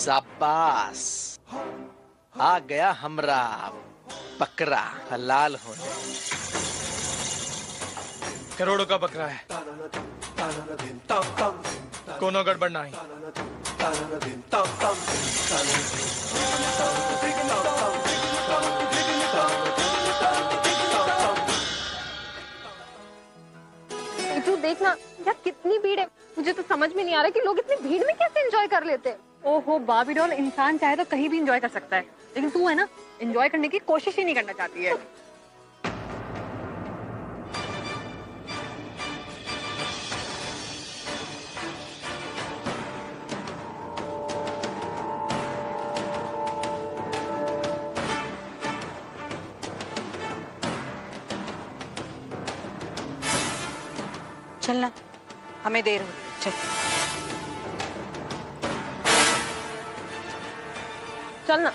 शाबाश, आ गया हमरा बकरा हलाल होने। करोड़ों का बकरा है, कोनो गड़बड़ नहीं। तू देखना यार कितनी भीड़ है, मुझे तो समझ में नहीं आ रहा कि लोग इतनी भीड़ में कैसे एंजॉय कर लेते हैं। ओहो बाबी डॉल, इंसान चाहे तो कहीं भी एंजॉय कर सकता है, लेकिन तू है ना एंजॉय करने की कोशिश ही नहीं करना चाहती है। चलना, हमें देर हो रही है, चल। चलना।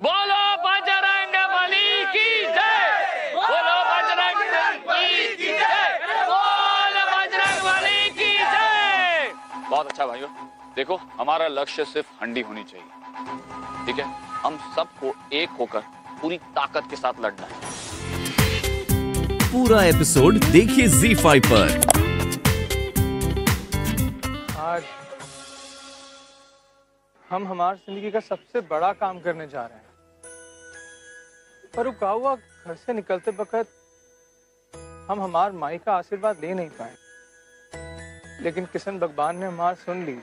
बोलो बजरंग बली की जय, बोलो बजरंग बली की जय, बोलो बजरंग बली की जय। बहुत अच्छा भाइयों, देखो हमारा लक्ष्य सिर्फ हंडी होनी चाहिए, ठीक है? हम सबको एक होकर पूरी ताकत के साथ लड़ना है। पूरा एपिसोड देखिए ZEE5 पर। आज हम हमारी जिंदगी का सबसे बड़ा काम करने जा रहे हैं, पर रुका हुआ घर से निकलते वक्त हम हमार माई का आशीर्वाद ले नहीं पाए, लेकिन किशन भगवान ने हमार सुन ली।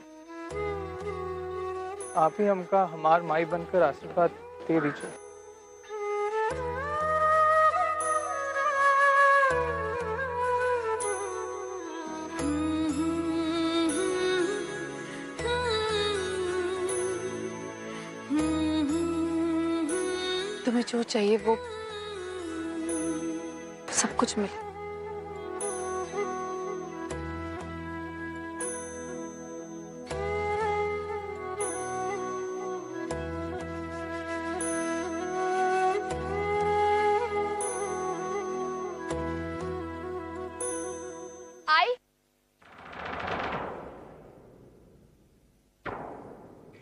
आप ही हमका हमार माई बनकर आशीर्वाद दे दीजिए। तुम्हें जो चाहिए वो सब कुछ मिले। आई?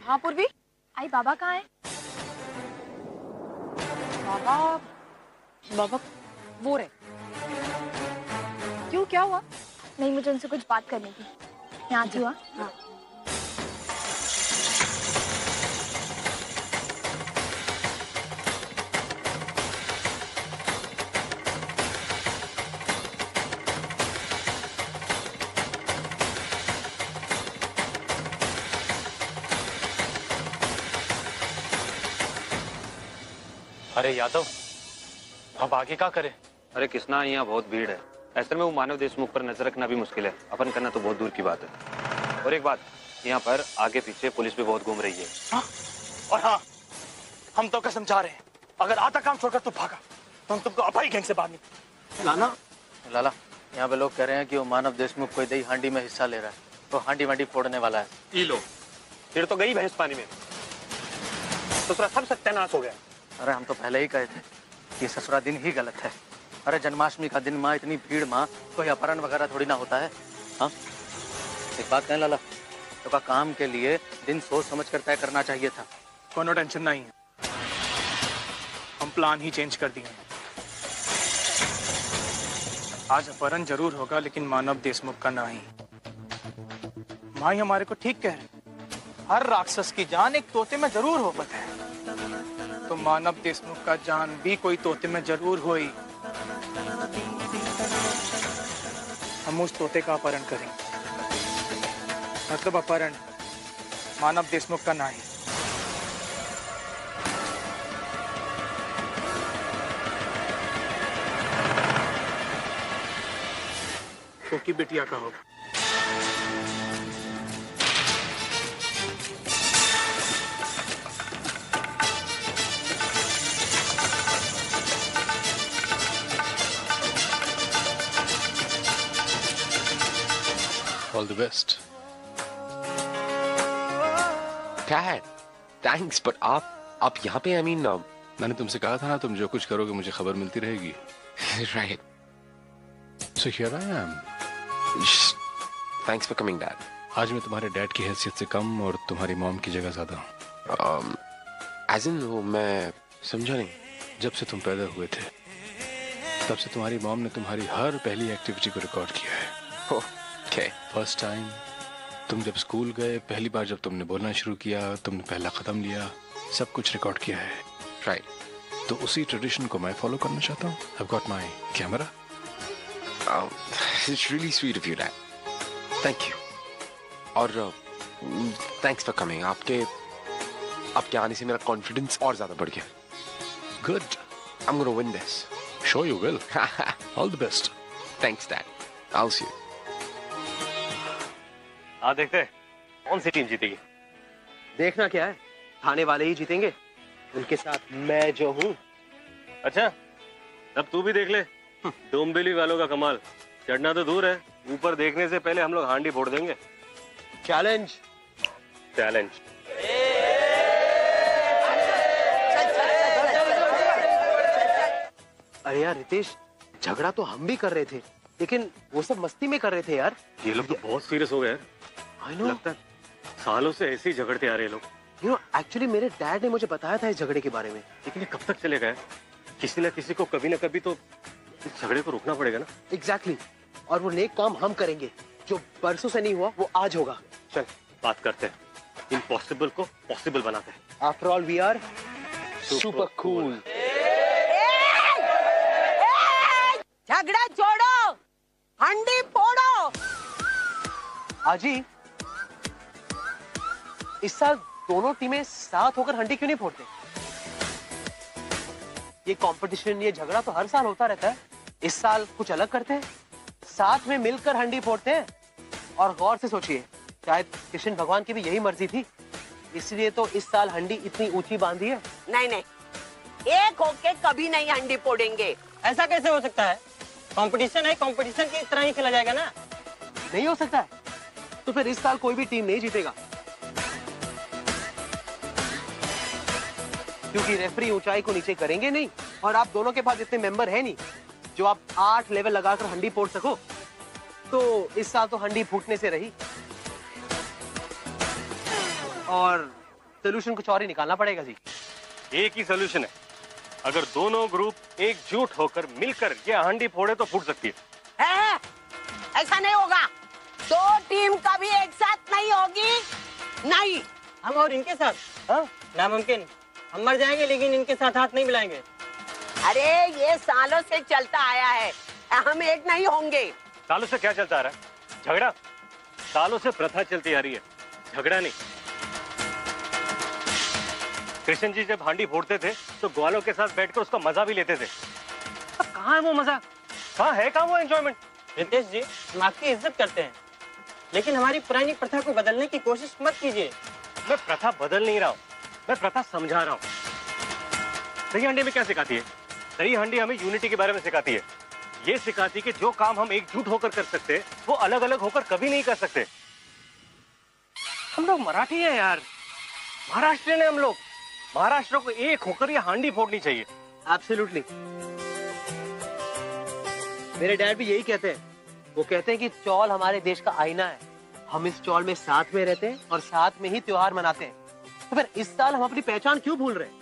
हाँ पूर्वी, आई बाबा कहाँ है? बाबा बाबा वो रहे। क्यों, क्या हुआ? नहीं, मुझे उनसे कुछ बात करनी थी। यहाँ आती हुआ। हाँ। अरे यादव, अब आगे क्या करे? अरे किसना, यहाँ बहुत भीड़ है, ऐसे में वो मानव देशमुख पर नजर रखना भी मुश्किल है, अपन करना तो बहुत दूर की बात है। और एक बात, यहाँ पर आगे पीछे पुलिस भी बहुत घूम रही है। हाँ? और हाँ, हम तो कसम चाह रहे हैं, अगर आधा काम छोड़कर तू भागा तो हम तुमको अपाई गैंग से बाहर निकाल। लाला, यहाँ पे लोग कह रहे हैं कि वो मानव देशमुख कोई दही हांडी में हिस्सा ले रहा है, तो हांडी वांडी फोड़ने वाला है। ई लो, फिर तो गई भैंस पानी में, तो सब सत्यानाश हो गया। अरे हम तो पहले ही कहे थे कि ससुरा दिन ही गलत है। अरे जन्माष्टमी का दिन माँ, इतनी भीड़ माँ, कोई अपहरण वगैरह थोड़ी ना होता है। हाँ, एक बात कहें लाला, तो का काम के लिए दिन सोच समझ कर तय करना चाहिए था। कोनो टेंशन नहीं है, हम प्लान ही चेंज कर दिए। आज अपहरण जरूर होगा, लेकिन मानव देशमुख का नहीं। माई हमारे को ठीक कह रहे, हर राक्षस की जान एक तोते में जरूर हो पता है, तो मानव देशमुख का जान भी कोई तोते में जरूर होई। हम उस तोते का अपहरण करेंगे, मतलब अपहरण मानव देशमुख का नहीं। क्योंकि बिटिया का होगा। All the best. Dad, thanks, but आप यहाँ पे, I mean, मैंने तुमसे कहा था ना, तुम जो कुछ करोगे मुझे खबर मिलती रहेगी। Right. So here I am. Thanks for coming, Dad. आज मैं तुम्हारे डैड की हैसियत से कम और तुम्हारी मॉम की जगह ज्यादा हूँ। As in, वो मैं समझा नहीं। जब से तुम पैदा हुए थे तब से तुम्हारी मॉम ने तुम्हारी हर पहली एक्टिविटी को रिकॉर्ड किया है। Okay. फर्स्ट टाइम तुम जब स्कूल गए, पहली बार जब तुमने बोलना शुरू किया, तुमने पहला कदम लिया, सब कुछ रिकॉर्ड किया है। Right. तो उसी ट्रेडिशन को मैं फॉलो करना चाहता हूँ। I've got my camera. It's really sweet of you, Dad. Thank you. और thanks for coming. आपके आने से मेरा कॉन्फिडेंस और ज्यादा बढ़ गया। Good. I'm gonna win this. Sure you will. All the best. Thanks, Dad. I'll see you. देखते हैं कौन सी टीम जीतेगी। देखना क्या है, थाने वाले ही जीतेंगे। उनके साथ मैं जो हूँ। अच्छा, अब तू भी देख ले। डोंबिवली वालों का कमाल। चढ़ना तो दूर है, ऊपर देखने से पहले हम लोग हांडी फोड़ देंगे। चैलेंज। चैलेंज। अरे यार रितेश, झगड़ा तो हम भी कर रहे थे, लेकिन वो सब मस्ती में कर रहे थे यार। ये लोग तो बहुत सीरियस हो गए। I know. लगता है सालों से ऐसे ही झगड़ते आ रहे लोग। एक्चुअली मेरे डैड ने मुझे बताया था इस झगड़े के बारे में। लेकिन ये कब तक चलेगा यार? किसी न किसी को कभी न कभी तो इस झगड़े को रोकना पड़ेगा ना। एग्जैक्टली। और वो नेक काम हम करेंगे, जो बरसों से नहीं हुआ वो आज होगा। चल बात करते हैं, इम्पॉसिबल को पॉसिबल बनाते हैं। After all we are super cool. झगड़ा छोड़ो, हंडी फोड़ो। आजी, इस साल दोनों टीमें साथ होकर हंडी क्यों नहीं फोड़ते? ये कंपटीशन, ये झगड़ा तो हर साल होता रहता है। इस साल कुछ अलग करते हैं, साथ में मिलकर हंडी फोड़ते हैं। और गौर से सोचिए, शायद कृष्ण भगवान की भी यही मर्जी थी, इसलिए तो इस साल हंडी इतनी ऊंची बांधी है। नहीं नहीं, एक होके कभी नहीं हंडी फोड़ेंगे। ऐसा कैसे हो सकता है? कंपटीशन है, कंपटीशन की तरह ही खेला जाएगा ना। नहीं हो सकता है? तो फिर इस साल कोई भी टीम नहीं जीतेगा, क्योंकि रेफरी ऊंचाई को नीचे करेंगे नहीं, और आप दोनों के पास इतने मेंबर है नहीं जो आप 8 लेवल लगाकर हंडी फोड़ सको। तो इस साल तो हंडी फूटने से रही, और सोल्यूशन कुछ और ही निकालना पड़ेगा जी। एक ही सोल्यूशन है, अगर दोनों ग्रुप एकजुट होकर मिलकर ये हांडी फोड़े तो फूट सकती है। ऐसा नहीं होगा, दो टीम कभी एक साथ नहीं होगी। नहीं, हम और इनके साथ? हाँ, नामुमकिन। हम मर जाएंगे लेकिन इनके साथ हाथ नहीं मिलाएंगे। अरे ये सालों से चलता आया है, हम एक नहीं होंगे। सालों से क्या चलता आ रहा है? झगड़ा। सालों से प्रथा चलती आ रही है, झगड़ा नहीं। कृष्ण जी जब हांडी फोड़ते थे तो ग्वालों के साथ बैठकर उसका मजा भी लेते थे। अब कहाँ है वो मजा? कहाँ है वो एंजॉयमेंट? रितेश जी, हम आपकी इज्जत करते हैं, लेकिन हमारी पुरानी प्रथा को बदलने की कोशिश मत कीजिए। मैं प्रथा बदल नहीं रहा हूँ, मैं प्रथा समझा रहा हूँ। सही हंडी में क्या सिखाती है? सही हंडी हमें यूनिटी के बारे में सिखाती है। ये सिखाती है कि जो काम हम एकजुट होकर कर सकते हैं, वो अलग अलग होकर कभी नहीं कर सकते। हम लोग मराठी हैं यार, महाराष्ट्रियन है हम लोग। महाराष्ट्र को एक होकर ये हांडी फोड़नी चाहिए। एब्सोल्युटली। मेरे डैड भी यही कहते हैं। वो कहते हैं कि चौल हमारे देश का आईना है। हम इस चौल में साथ में रहते हैं और साथ में ही त्योहार मनाते हैं। तो फिर इस साल हम अपनी पहचान क्यों भूल रहे हैं?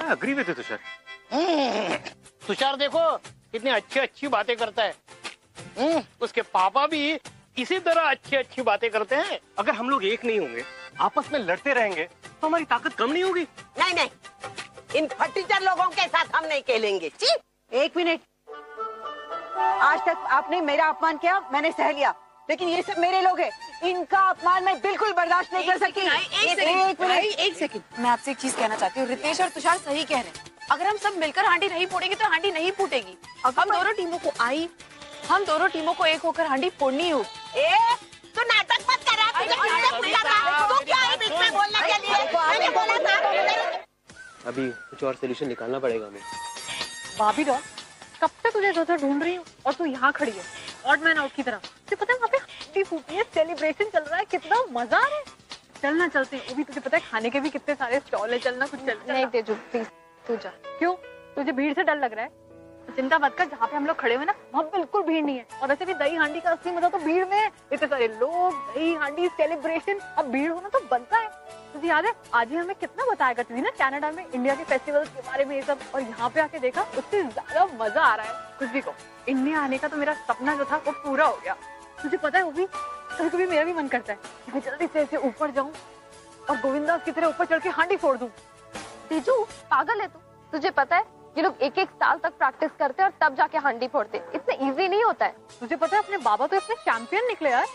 Agree with Tushar. तुषार देखो कितनी अच्छी अच्छी बातें करता है। उसके पापा भी इसी तरह अच्छी अच्छी बातें करते हैं। अगर हम लोग एक नहीं होंगे, आपस में लड़ते रहेंगे, तो हमारी ताकत कम नहीं होगी। नहीं नहीं, इन फटीचर लोगों के साथ हम नहीं खेलेंगे। एक मिनट, आज तक आपने मेरा अपमान किया, मैंने सह लिया, लेकिन ये सब मेरे लोग हैं, इनका अपमान मैं बिल्कुल बर्दाश्त नहीं कर सकती। एक सेकंड, मैं आपसे एक चीज कहना चाहती हूँ। रितेश और तुषार सही कह रहे हैं। अगर हम सब मिलकर हांडी नहीं फोड़ेंगे तो हांडी नहीं फूटेगी। हम दोनों टीमों को एक होकर हांडी फोड़नी हो। तो नाटक मत करा, तू क्या है बीच में बोलने के लिए? मैंने बोला था। अभी कुछ और सोल्यूशन निकालना पड़ेगा हमें। भाभी डॉ, कब से तुझे इधर ढूंढ रही हूँ और तू यहाँ खड़ी है ऑड मैन आउट की तरह। तुझे पता है वहाँ पे हांडी फूटी है, सेलिब्रेशन चल रहा है, कितना मजा आ रहा है। चलना चलते हैं। वो भी तुझे पता है खाने के भी कितने सारे स्टॉल है। चलना कुछ चल। नहीं तेजू प्लीज तू जा। क्यों? तुझे भीड़ से डर लग रहा है? चिंता मत कर, जहाँ पे हम लोग खड़े हुए ना वहाँ बिल्कुल भीड़ नहीं है। और वैसे भी दही हांडी का असली मजा तो भीड़ में है। इतने सारे लोग, दही हांडी, सेलिब्रेशन, अब भीड़ होना तो बनता है। तुझे याद है आज ही हमें कितना बताया करती थी ना कनाडा में इंडिया के फेस्टिवल्स के बारे में ये सब, और यहाँ पे आके देखा उससे ज्यादा मजा आ रहा है। कुछ भी को इंडिया आने का तो मेरा सपना जो था वो पूरा हो गया। तुझे पता है वो भी कभी कभी मेरा भी मन करता है कि मैं जल्दी से ऐसे ऊपर जाऊं और गोविंदास की तरह ऊपर चढ़ के हांडी फोड़ दूं। तेजू पागल है तू, तुझे पता है ये लोग एक एक साल तक प्रैक्टिस करते हैं और तब जाके हांडी फोड़ते। इतना इजी नहीं होता है। तुझे पता है अपने बाबा तो इतने चैंपियन निकले यार,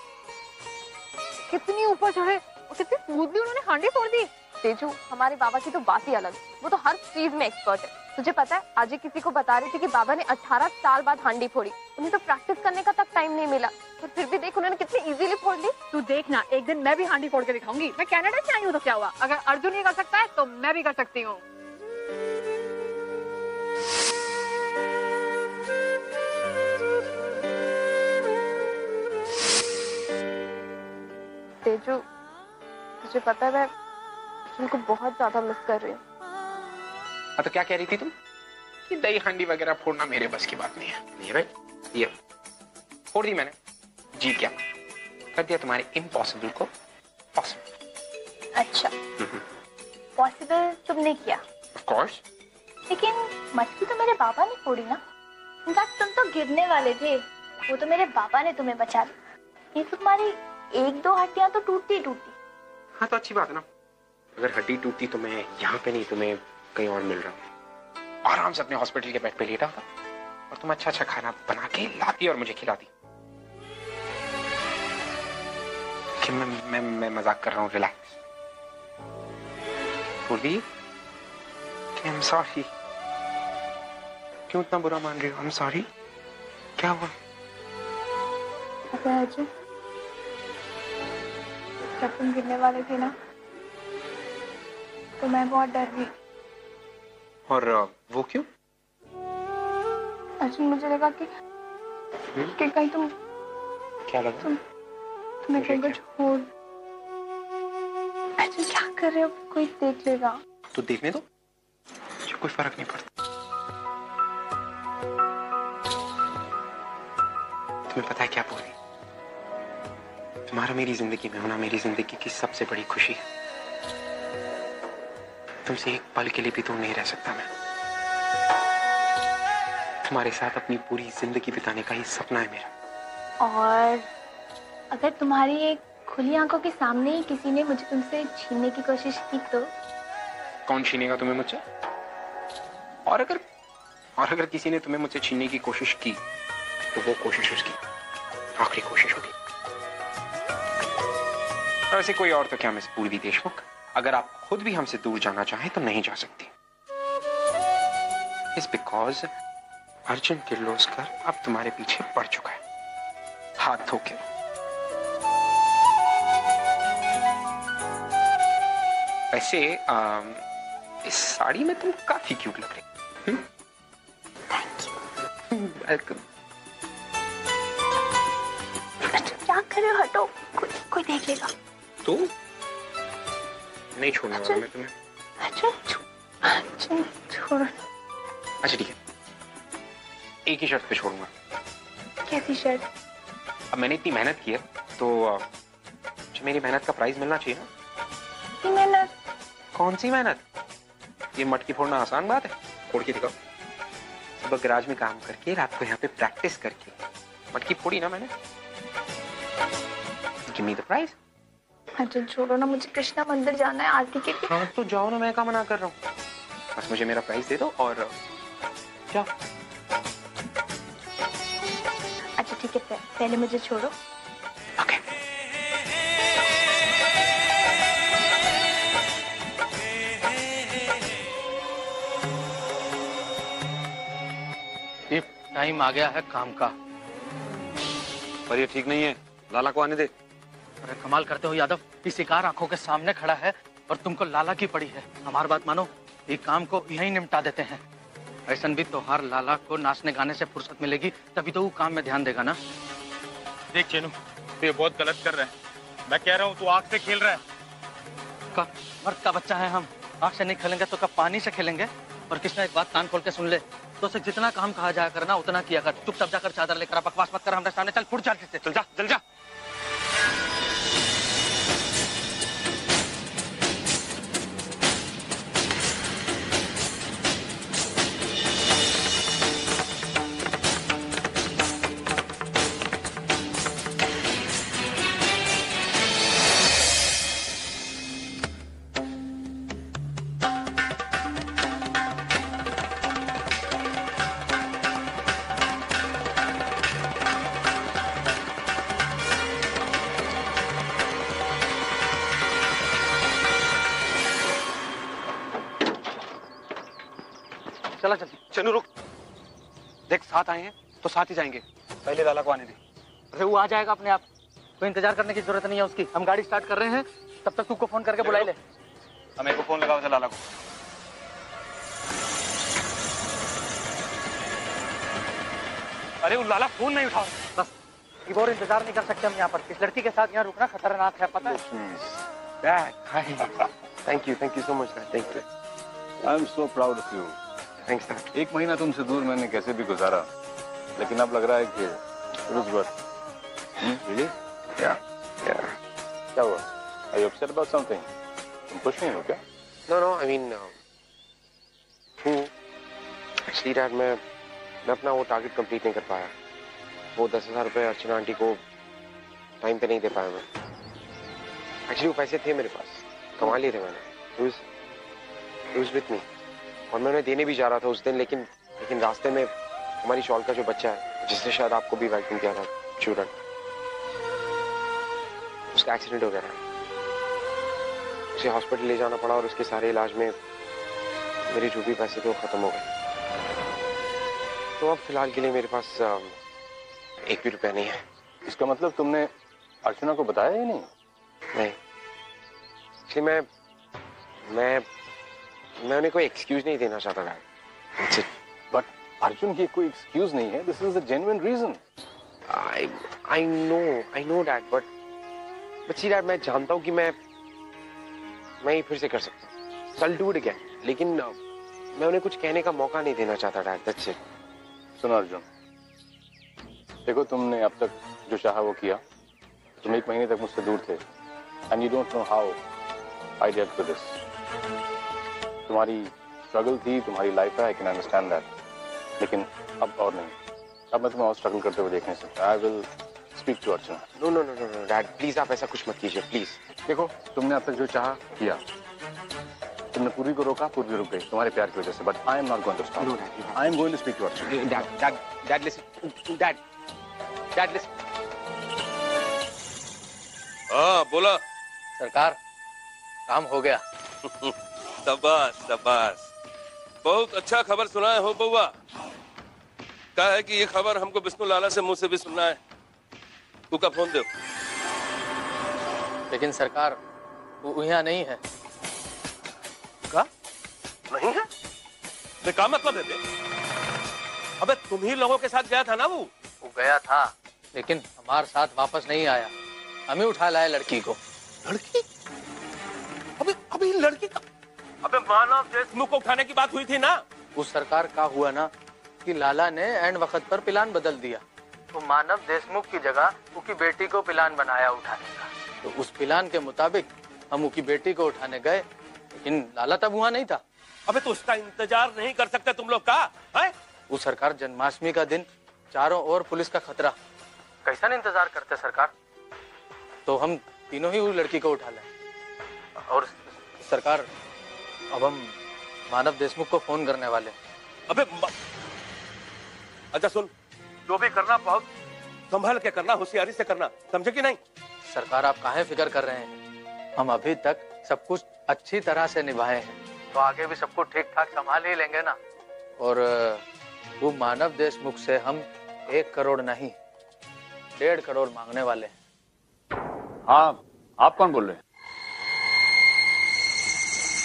कितनी ऊपर चढ़े और कितनी स्मूथली उन्होंने हांडी फोड़ दी। तेजू हमारे बाबा की तो बात ही अलग, वो तो हर चीज में एक्सपर्ट है। तुझे पता है आज ही किसी को बता रही थी कि बाबा ने 18 साल बाद हांडी फोड़ी, उन्हें तो प्रैक्टिस करने का तक टाइम नहीं मिला, तो फिर भी देख उन्होंने कितनी इजीली फोड़ ली। तू देखना एक दिन मैं भी हांडी फोड़ के दिखाऊंगी। मैं कनाडा से आई हूँ तो क्या हुआ, अगर अर्जुन ये कर सकता है तो मैं भी कर सकती हूँ। तेजू तुझे पता है मैं तुमको बहुत ज्यादा मिस कर रही हूँ। हाँ तो क्या कह रही थी तुम कि दही हांडी वगैरह फोड़ना मेरे बस की बात नहीं है? नहीं भाई, ये फोड़ दी मैंने, जीत गया, कर दिया तुम्हारे इम्पॉसिबल को पॉसिबल। अच्छा पॉसिबल तुमने किया? Of course. लेकिन मटकी तो मेरे बाबा ने फोड़ी ना। इनफैक्ट तुम तो गिरने वाले थे, वो तो मेरे बाबा ने तुम्हें बचा लिया। ये तुम्हारी एक दो हड्डियां तो टूटती टूटती। हाँ तो अच्छी बात है ना, अगर हड्डी टूटती तो मैं यहाँ पे नहीं, तुम्हें कहीं और मिल रहा हूँ, आराम से अपने हॉस्पिटल के बेड पे लेटा था और तुम अच्छा अच्छा खाना बना के लाती और मुझे खिलाती। कि मैं मजाक कर रहा हूँ, रिलैक्स। पूर्वी आई एम सॉरी। क्यों इतना बुरा मान रही हो? I am sorry. क्या हुआ? अर्जुन जब तुम गिरने वाले थे ना तो मैं बहुत डर गई। और वो क्यों? अर्जुन मुझे लगा कि कहीं तुम क्या लगा? तुम्हें कहीं कुछ हो। अर्जुन क्या कर रहे हो, कोई देख लेगा। तो देखने दो, कोई फर्क नहीं पड़ता। तुम्हें पता है क्या बोली, तुम्हारा मेरी जिंदगी में होना मेरी जिंदगी की सबसे बड़ी खुशी है। तुमसे एक पल के लिए भी दूर नहीं रह सकता मैं। तुम्हारे साथ अपनी पूरी जिंदगी बिताने का ही सपना है मेरा। और अगर तुम्हारी एक खुली आंखों के सामने ही किसी ने मुझे तुमसे छीनने की कोशिश की तो? कौन छीनेगा तुम्हें मुझसे? और अगर किसी ने तुम्हें मुझसे छीनने की कोशिश की तो वो कोशिश उसकी आखिरी कोशिश होगी। ऐसे कोई और तो क्या, मिस पूर्वी देशमुख, अगर आप खुद भी हमसे दूर जाना चाहें तो नहीं जा सकती। इट्स बिकॉज अर्जुन किर्लोस्कर अब तुम्हारे पीछे पड़ चुका है, हाथ धो के। वैसे इस साड़ी में तुम काफी क्यूट लग रही। वेलकम। क्या कर रहे हो, हटो, कोई देख लेगा तो नहीं छोड़ने वाला मैं तुम्हें। अच्छा छोड़ो। अच्छा ठीक है, एक ही शर्त पे छोड़ूंगा। कैसी शर्त? अब मैंने इतनी मेहनत की है तो जो मेरी मेहनत का प्राइस मिलना चाहिए ना। मेहनत? कौन सी मेहनत? ये मटकी फोड़ना आसान बात है, फोड़ के दिखाओ। सुबह गैराज में काम करके रात को यहाँ पे प्रैक्टिस करके मटकी फोड़ी ना मैंने। Give me the price. अच्छा छोड़ो ना, मुझे कृष्णा मंदिर जाना है आरती के लिए। हाँ तो जाओ ना, मैं क्या मना कर रहा हूँ, बस मुझे मेरा प्राइस दे दो और जाओ। अच्छा ठीक है, पहले मुझे छोड़ो। ओके। ये टाइम आ गया है काम का। पर ये ठीक नहीं है, लाला को आने दे। अरे कमाल करते हो यादव, ये शिकार आंखों के सामने खड़ा है और तुमको लाला की पड़ी है। हमारी बात मानो, ये काम को यहीं निपटा देते हैं। ऐसा भी त्योहार लाला को नाचने गाने से फुर्सत मिलेगी तभी तो वो काम में ध्यान देगा ना। देख चेनू, तो ये बहुत गलत कर रहा है। मैं कह रहा हूँ तू आग से खेल रहा है। मर्द का बच्चा है हम, आग से नहीं खेलेंगे तो कब पानी से खेलेंगे। और कृष्णा एक बात कान खोल के सुन ले, तो उसे जितना काम कहा जाया करना उतना किया कर। चुपचाप जाकर चादर लेकर आ, बकवास मत कर हमारे सामने। चल फुट जल्दी से, चल जा चल जा। चला जल्दी। चलो रुक, देख साथ आए हैं तो साथ ही जाएंगे, पहले लाला को आने दे। अरे वो आ जाएगा अपने आप, कोई इंतजार करने की जरूरत नहीं है उसकी। हम गाड़ी स्टार्ट कर रहे हैं, तब तक तुमको फोन करके बुला ले। मेरे को फोन लगाओ लाला को। अरे वो लाला फोन नहीं उठा। बस एक और इंतजार नहीं कर सकते हम यहाँ पर। इस लड़की के साथ यहाँ रुकना खतरनाक है, पता है? Thank you so much dad, thank you. I am so proud of you. Thanks dad. 1 महीना तुमसे दूर मैंने कैसे भी गुजारा, लेकिन अब लग रहा है कि इट वाज वर्थ। रियली? या क्या हुआ? Are you upset about something? तुम खुश नहीं हो क्या? No I mean actually dad मैं अपना वो टारगेट कंप्लीट नहीं कर पाया। वो 10,000 रुपये अर्चना आंटी को टाइम पे नहीं दे पाया मैं। एक्चुअली वो पैसे थे मेरे पास, कमा लिए थे मैंने। It was with me। और मैं उन्हें देने भी जा रहा था उस दिन, लेकिन रास्ते में हमारी शॉल का जो बच्चा है, जिसने शायद आपको भी वैक्यूम किया था, चूरन, उसका एक्सीडेंट हो गया था। उसे हॉस्पिटल ले जाना पड़ा और उसके सारे इलाज में मेरे जो भी पैसे थे वो खत्म हो गए। तो अब फिलहाल के लिए मेरे पास 1 भी रुपया नहीं है। इसका मतलब तुमने अर्चना को बताया ही नहीं? नहीं, इसलिए मैं उन्हें कोई एक्सक्यूज नहीं देना चाहता था। बट अर्जुन ये कोई एक्सक्यूज नहीं है, this is a genuine reason. I know dad, but see dad, मैं जानता हूँ कि मैं ये फिर से कर सकता हूँ। I'll do it again, लेकिन मैं उन्हें कुछ कहने का मौका नहीं देना चाहता डैड, that's it। सुनो अर्जुन, देखो तुमने अब तक जो चाहा वो किया। तुम 1 महीने तक मुझसे दूर थे, and you don't know how I did for this. तुम्हारी स्ट्रगल थी, तुम्हारी लाइफ है, आई कैन अंडरस्टैंड दैट, लेकिन अब और नहीं। अब मैं तुम्हें और स्ट्रगल करते हुए देख नहीं सकता। I will speak to Archana. No dad, please आप ऐसा कुछ मत कीजिए, प्लीज। देखो तुमने अब तक जो चाहा किया, तुमने पूर्वी को रोका, पूर्वी रुक गई तुम्हारे प्यार की वजह से, but I am not going to stop. I am going to speak to Archana. Dad listen, dad listen. हाँ बोला। सरकार, काम हो गया। शाबाश, बहुत अच्छा खबर सुनाए हो बउआ। क्या है कि ये खबर हमको विष्णु लाला से मुंह से भी सुनना है। तू का फोन दो। लेकिन सरकार, वो यहाँ नहीं है। का नहीं है? तो क्या मतलब है? अबे तुम ही लोगों के साथ गया था ना वो गया था, लेकिन हमारे साथ वापस नहीं आया। हमें उठा लाए लड़की को। लड़की? अभी लड़की का? अबे मानव देशमुख को उठाने की बात हुई थी ना। उस सरकार का हुआ ना कि लाला ने एंड वक्त पर प्लान बदल दिया, तो मानव देशमुख की जगह उसकी बेटी को प्लान बनाया उठाने का। तो उस प्लान के मुताबिक हम उसकी बेटी को उठाने गए, लेकिन लाला तब वहाँ नहीं था। अबे तो उसका इंतजार नहीं कर सकते तुम लोग का? है? उस सरकार, जन्माष्टमी का दिन, चारों ओर पुलिस का खतरा, कैसा नहीं इंतजार करते सरकार। तो हम तीनों ही उस लड़की को उठा लाए। और सरकार, अब हम मानव देशमुख को फोन करने वाले। अबे अच्छा सुन, जो भी करना बहुत संभल के करना, होशियारी से करना, समझे कि नहीं? सरकार, आप काहे फिक्र कर रहे हैं? हम अभी तक सब कुछ अच्छी तरह से निभाए हैं, तो आगे भी सब कुछ ठीक ठाक संभाल ही लेंगे ना। और वो मानव देशमुख से हम 1 करोड़ नहीं 1.5 करोड़ मांगने वाले हैं। हाँ, आप कौन बोल रहे हैं?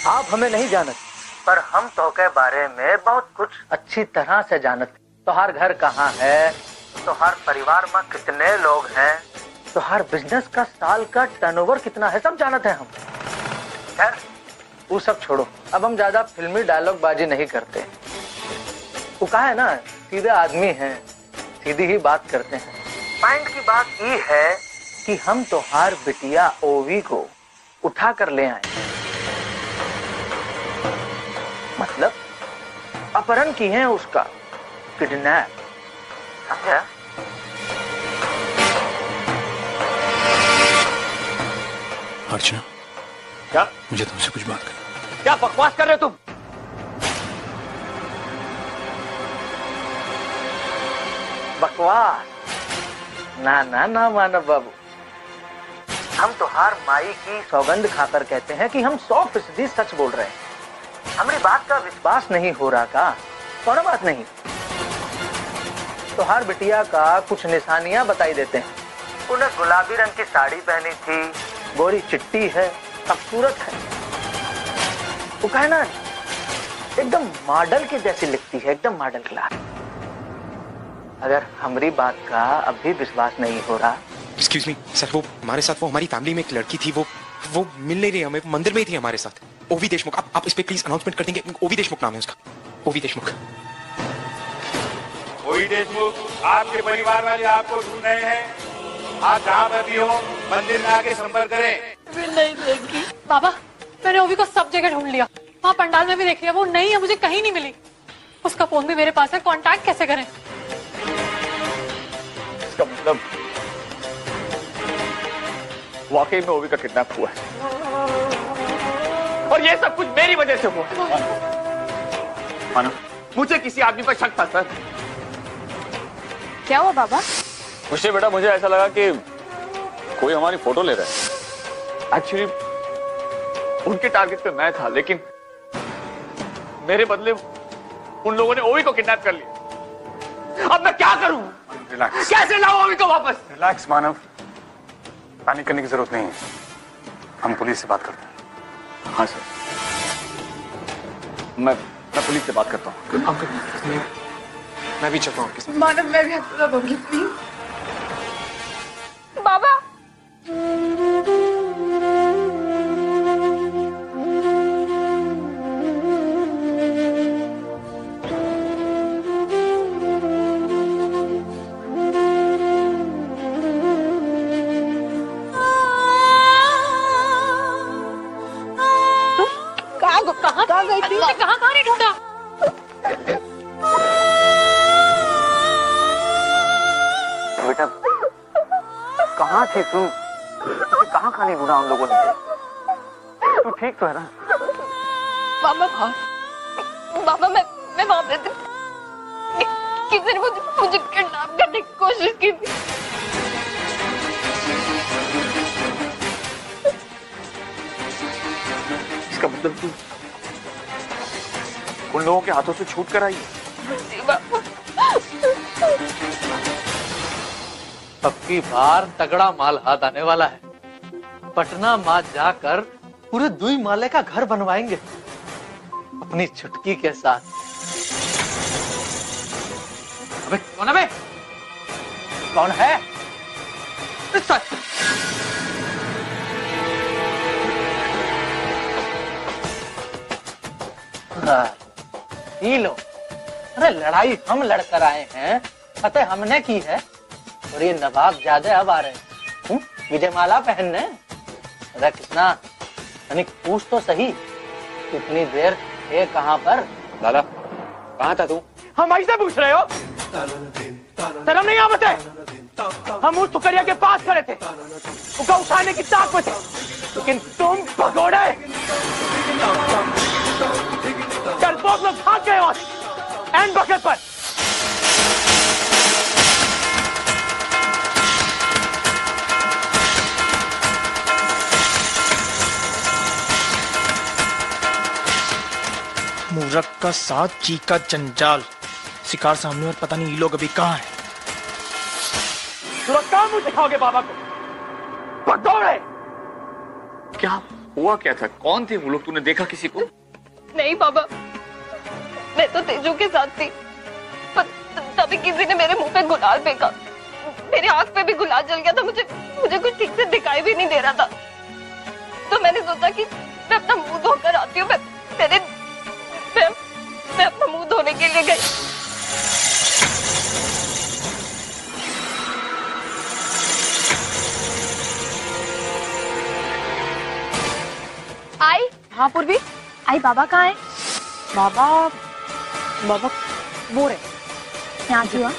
आप हमें नहीं जानते, पर हम तो के बारे में बहुत कुछ अच्छी तरह से जानते। तो हर घर कहाँ है, तो हर परिवार में कितने लोग हैं, तो हर बिजनेस का साल का टर्नओवर कितना है, सब जानते हैं हम। खैर, वो सब छोड़ो, अब हम ज्यादा फिल्मी डायलॉग बाजी नहीं करते। वो कहा है ना, सीधे आदमी हैं, सीधी ही बात करते हैं। पॉइंट की बात ये है कि हम तोहार बिटिया ओवी को उठा कर ले आए, मतलब अपहरण की है उसका, किडनैप, समझा? अर्चना, क्या? मुझे तुमसे कुछ बात करनी। क्या बकवास कर रहे हो तुम? बकवास? ना ना ना मानव बाबू, हम तो हार माई की सौगंध खाकर कहते हैं कि हम 100% सच बोल रहे हैं। हमारी बात का विश्वास नहीं हो रहा का? कौन बात नहीं, तो हर बिटिया का कुछ निशानियां बताई देते हैं। उन्हें गुलाबी रंग की साड़ी पहनी थी, गोरी चिट्टी है, खूबसूरत है, वो कहे ना एकदम मॉडल की जैसी लिखती है, एकदम मॉडल क्लास। अगर हमारी बात का अभी विश्वास नहीं हो रहा। एक्सक्यूज मी सर, वो हमारे साथ, वो हमारी फैमिली में एक लड़की थी, वो मिल नहीं रही हमें, मंदिर में ही थी हमारे साथ। ओवी देशमुख, आप इस पे प्लीज अनाउंसमेंट कर देंगे? ओवी देशमुख नाम है उसका, ओवी देशमुख। ओवी देशमुख, आपके परिवार वाले आपको ढूंढ रहे हैं। आप जहाँ पर भी हो मंदिर में आके संपर्क करें। नहीं देगी बाबा, मैंने ओवी को सब जगह ढूंढ लिया, वहाँ पंडाल में भी देख लिया, वो नहीं है, मुझे कहीं नहीं मिली। उसका फोन भी मेरे पास है, कांटेक्ट कैसे करें? इसका मतलब वाकई में ओवी का किडनैप हुआ है, और ये सब कुछ मेरी वजह से हुआ है। मानो मुझे किसी आदमी पर शक था सर। क्या हुआ बाबा? मुझे बेटा, मुझे ऐसा लगा कि कोई हमारी फोटो ले रहा है। एक्चुअली उनके टारगेट पे मैं था, लेकिन मेरे बदले उन लोगों ने ओवी को किडनैप कर लिया। अब मैं क्या करूं? रिलैक्स, कैसे लाऊं ओवी को वापस? रिलैक्स मानव, पैनिक करने की जरूरत नहीं है, हम पुलिस से बात करते हैं। हाँ सर, मैं पुलिस से बात करता हूँ। मैं भी चलता हूँ। मानव, मैं भी आपको बोलूंगी प्लीज। बाबा, कहाँ गई थी? कहाँ नहीं ढूंढा? बेटा कहाँ थे तू? कहाँ नहीं ढूंढा उन लोगों ने? तू ठीक तो है ना? बाबा मैं वहाँ पे थी, किसी ने मुझे किडनैप करने की कोशिश की थी। इसका मतलब तू उन लोगों के हाथों से छूट कर आई है? अब की बार तगड़ा माल हाथ आने वाला है। पटना माँ जाकर पूरे 2 माले का घर बनवाएंगे अपनी छुटकी के साथ। अबे कौन है बे? कौन है? ये लो, अरे लड़ाई हम लड़कर आए हैं, फतेह हमने की है, और ये नवाब ज्यादा अब आ रहे हैं विजयमाला पहनने। अरे कितना तनिक पूछ तो सही, कितनी देर थे कहाँ पर? लाला कहाँ था तू? हम ऐसे पूछ रहे हो? शर्म नहीं आवत है? हम उस टुकड़िया के पास खड़े थे, उसका उठाने की ताकत, लेकिन तुम भगोड़े डरपोक लोग भाग गए वहां से एंड बकेट पर। मूरख का साथ चीका जंजाल, शिकार सामने और पता नहीं ये लोग अभी कहाँ हैं। कहाँ मुझे दिखाओगे बाबा को? भगोड़े! क्या हुआ क्या था? कौन थे वो लोग? तूने देखा किसी को? नहीं बाबा, मैं तो तेजू के साथ थी, पर तभी किसी ने मेरे मुंह पे गुलाल फेंका, मेरी आंख पे भी गुलाल जल गया था, मुझे कुछ ठीक से दिखाई भी नहीं दे रहा था, तो मैंने सोचा कि मैं अपना मुंह धोकर आती हूँ। मैं अपना मुंह धोने के लिए गई, हाँ पूर्वी। आई बाबा कहाँ है? बाबा बाबा वो रहे। यहाँ क्यों?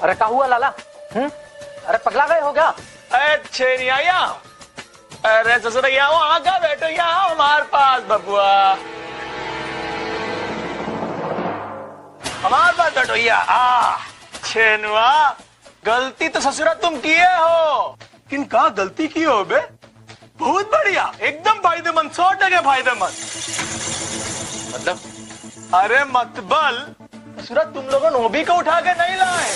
अरे क्या हुआ लाला? अरे पगला गए हो क्या? अच्छे नहीं आया। अरे ससुरैया आगा बैठो यहाँ हमारे पास बबुआ, हमारे पास बैठो यहाँ। छेनुआ गलती तो ससुरा तुम किए हो, किन का गलती की हो बे? बहुत बढ़िया, एकदम फायदेमंद, 100% फायदेमंद। मतलब? अरे मतबल ससुरा तुम लोगों ने ओबी को उठा के नहीं लाए,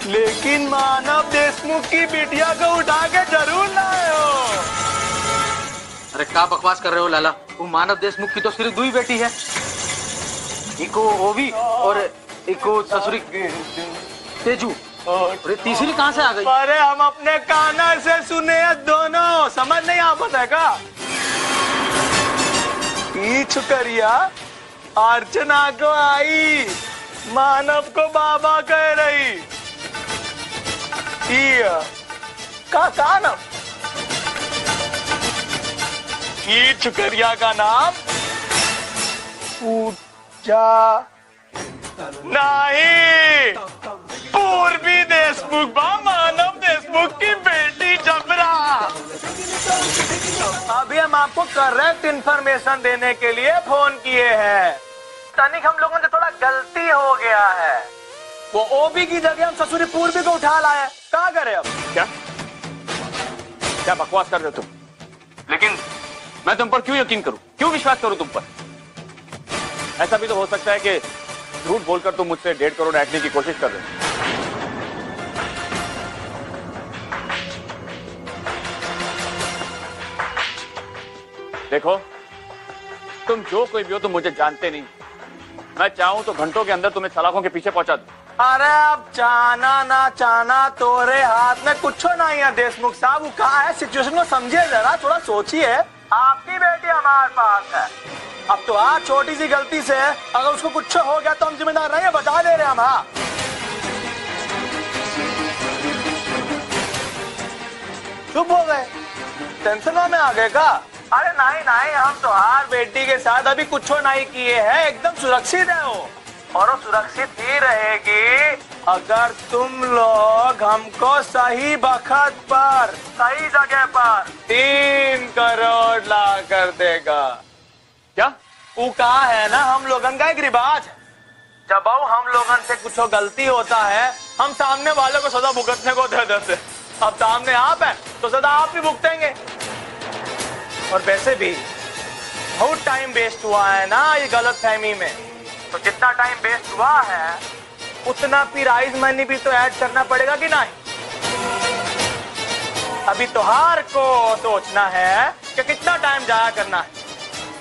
लेकिन मानव देशमुख की बिटिया को उठा के जरूर लाए हो। अरे क्या बकवास कर रहे हो लाला? वो मानव देशमुख की तो सिर्फ 2 ही बेटी है, इको ओवी और इको ससुरी तेजू, और तीसरी कहाँ से आ गई? अरे हम अपने काना से सुने दोनों, समझ नहीं आ पाता है का? छुकरिया अर्चना को आई, मानव को बाबा कह रही। का नाम? ये छुकरिया का नाम पूजा नहीं, पूर्वी देशमुख बा, मानव देशमुख की बेटी जबरा। अभी हम आपको करेक्ट इंफॉर्मेशन देने के लिए फोन किए हैं। तनिक हम लोगों से थोड़ा गलती हो गया है, वो ओबी की जगह हम ससुरी पूर्वी को उठा लाए। क्या करे अब? क्या बकवास कर रहे हो तुम? लेकिन मैं तुम पर क्यों यकीन करूं, क्यों विश्वास करूं तुम पर? ऐसा भी तो हो सकता है कि झूठ बोलकर तुम मुझसे 1.5 करोड़ ऐंठने की कोशिश कर रहे हो। देखो, तुम जो कोई भी हो, तुम मुझे जानते नहीं। मैं चाहूं तो घंटों के अंदर तुम्हें सलाखों के पीछे पहुंचा दूं। अरे अब चाहना ना चाहना तोरे हाथ में कुछ नहीं है देशमुख साहब। कहा है सिचुएशन को समझिए जरा, थोड़ा सोचिए। आपकी बेटी हमारे पास है, अब तो आज छोटी सी गलती से अगर उसको कुछ हो गया तो हम जिम्मेदार नहीं है, बता दे रहे हम। हाँ चुप हो गए, टेंशन में आ गए का? अरे नहीं नहीं, हम तो हर बेटी के साथ अभी कुछ नहीं किए हैं, एकदम सुरक्षित है वो, और वो सुरक्षित ही रहेगी अगर तुम लोग हमको सही वक्त पर सही जगह पर 3 करोड़ ला कर देगा। क्या वो कहा है ना, हम लोगन का एक रिवाज है, जब हम लोगन से कुछ गलती होता है हम सामने वालों को सजा भुगतने को दे देते। अब सामने आप है तो सजा आप भी भुगतेंगे। और वैसे भी बहुत टाइम वेस्ट हुआ है ना ये गलत फहमी में, तो जितना टाइम वेस्ट हुआ है उतना प्राइज मनी भी तो ऐड करना पड़ेगा कि नहीं? अभी त्योहार को सोचना है कि कितना टाइम जाया करना है,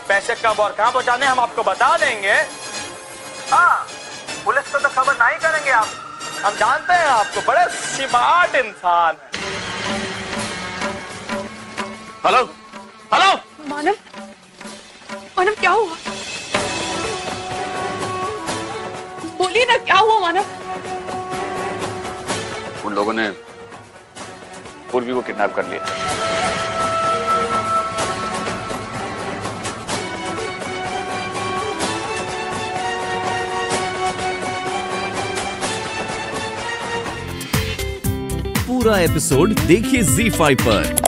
पैसे कब और कहां पहुंचाने हम आपको बता देंगे। हाँ, पुलिस को तो खबर नहीं करेंगे आप, हम जानते हैं आपको, बड़े स्मार्ट इंसान है। हेलो हेलो मानव, मानव क्या हुआ? बोलिए ना, क्या हुआ मानव? उन लोगों ने पूर्वी को किडनैप कर लिया। पूरा एपिसोड देखिए ZEE5 पर।